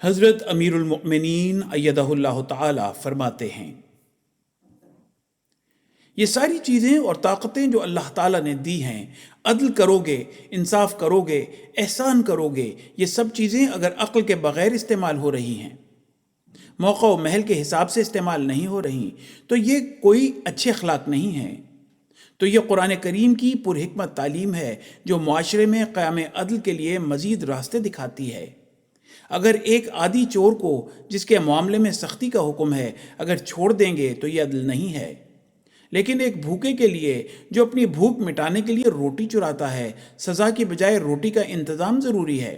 حضرت امیر المؤمنین ایدہ اللہ تعالی فرماتے ہیں، یہ ساری چیزیں اور طاقتیں جو اللہ تعالیٰ نے دی ہیں، عدل کرو گے، انصاف کرو گے، احسان کرو گے، یہ سب چیزیں اگر عقل کے بغیر استعمال ہو رہی ہیں، موقع و محل کے حساب سے استعمال نہیں ہو رہی، تو یہ کوئی اچھے اخلاق نہیں ہیں۔ تو یہ قرآن کریم کی پرحکمت تعلیم ہے جو معاشرے میں قیام عدل کے لیے مزید راستے دکھاتی ہے۔ اگر ایک عادی چور کو جس کے معاملے میں سختی کا حکم ہے اگر چھوڑ دیں گے تو یہ عدل نہیں ہے، لیکن ایک بھوکے کے لیے جو اپنی بھوک مٹانے کے لیے روٹی چراتا ہے، سزا کی بجائے روٹی کا انتظام ضروری ہے،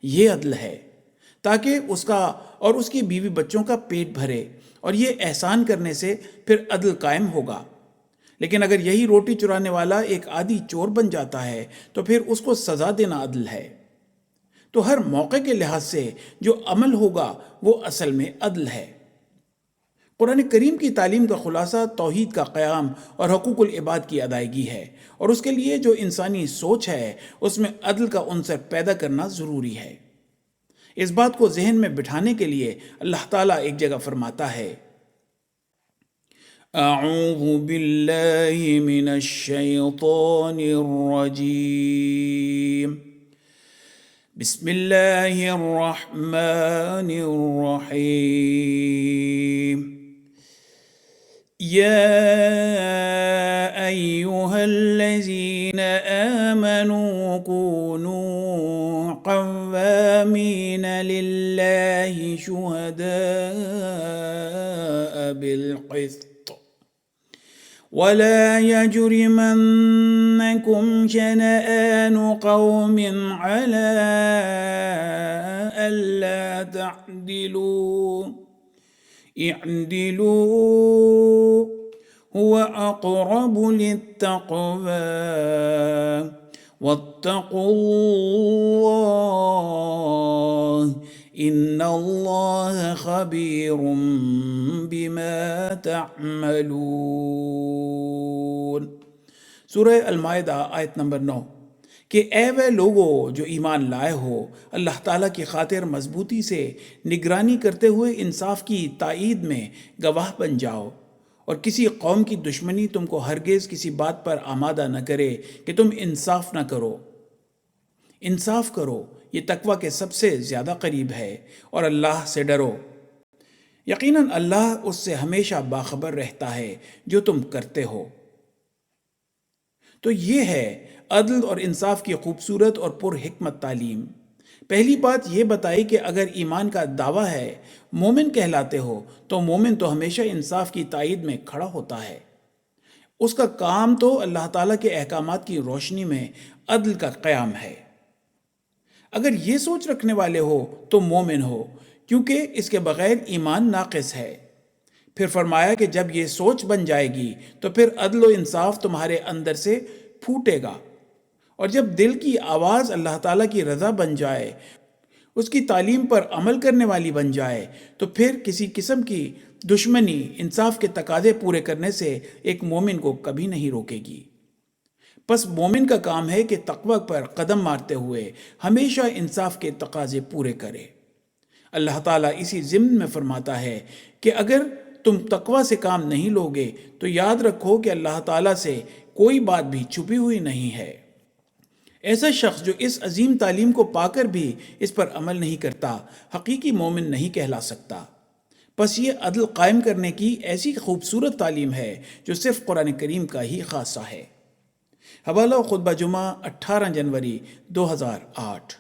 یہ عدل ہے، تاکہ اس کا اور اس کی بیوی بچوں کا پیٹ بھرے، اور یہ احسان کرنے سے پھر عدل قائم ہوگا۔ لیکن اگر یہی روٹی چرانے والا ایک عادی چور بن جاتا ہے تو پھر اس کو سزا دینا عدل ہے۔ تو ہر موقع کے لحاظ سے جو عمل ہوگا وہ اصل میں عدل ہے۔ قرآن کریم کی تعلیم کا خلاصہ توحید کا قیام اور حقوق العباد کی ادائیگی ہے، اور اس کے لیے جو انسانی سوچ ہے اس میں عدل کا عنصر پیدا کرنا ضروری ہے۔ اس بات کو ذہن میں بٹھانے کے لیے اللہ تعالیٰ ایک جگہ فرماتا ہے، اعوذ باللہ من الشیطان الرجیم، بسم اللہ الرحمن الرحیم، یا ایہا الذین آمنوا کونوا قوامین للہ شہداء بالقسط ولا يجرمنكم شنآن قوم على ألا تعدلوا اعدلوا هو أقرب للتقوى واتقوا الله ان اللہ خبیر بما تعملون۔ سورہ المائدہ آیت نمبر 9 کہ اے وہ لوگو جو ایمان لائے ہو، اللہ تعالیٰ کی خاطر مضبوطی سے نگرانی کرتے ہوئے انصاف کی تائید میں گواہ بن جاؤ، اور کسی قوم کی دشمنی تم کو ہرگز کسی بات پر آمادہ نہ کرے کہ تم انصاف نہ کرو۔ انصاف کرو، یہ تقوی کے سب سے زیادہ قریب ہے، اور اللہ سے ڈرو، یقیناً اللہ اس سے ہمیشہ باخبر رہتا ہے جو تم کرتے ہو۔ تو یہ ہے عدل اور انصاف کی خوبصورت اور پرحکمت تعلیم۔ پہلی بات یہ بتائی کہ اگر ایمان کا دعویٰ ہے، مومن کہلاتے ہو، تو مومن تو ہمیشہ انصاف کی تائید میں کھڑا ہوتا ہے۔ اس کا کام تو اللہ تعالیٰ کے احکامات کی روشنی میں عدل کا قیام ہے۔ اگر یہ سوچ رکھنے والے ہو تو مومن ہو، کیونکہ اس کے بغیر ایمان ناقص ہے۔ پھر فرمایا کہ جب یہ سوچ بن جائے گی تو پھر عدل و انصاف تمہارے اندر سے پھوٹے گا، اور جب دل کی آواز اللہ تعالیٰ کی رضا بن جائے، اس کی تعلیم پر عمل کرنے والی بن جائے، تو پھر کسی قسم کی دشمنی انصاف کے تقاضے پورے کرنے سے ایک مومن کو کبھی نہیں روکے گی۔ پس مومن کا کام ہے کہ تقوی پر قدم مارتے ہوئے ہمیشہ انصاف کے تقاضے پورے کرے۔ اللہ تعالیٰ اسی ضمن میں فرماتا ہے کہ اگر تم تقوی سے کام نہیں لوگے تو یاد رکھو کہ اللہ تعالیٰ سے کوئی بات بھی چھپی ہوئی نہیں ہے۔ ایسا شخص جو اس عظیم تعلیم کو پا کر بھی اس پر عمل نہیں کرتا، حقیقی مومن نہیں کہلا سکتا۔ پس یہ عدل قائم کرنے کی ایسی خوبصورت تعلیم ہے جو صرف قرآن کریم کا ہی خاصہ ہے۔ حوالہ خطبہ جمعہ 18 جنوری 2008۔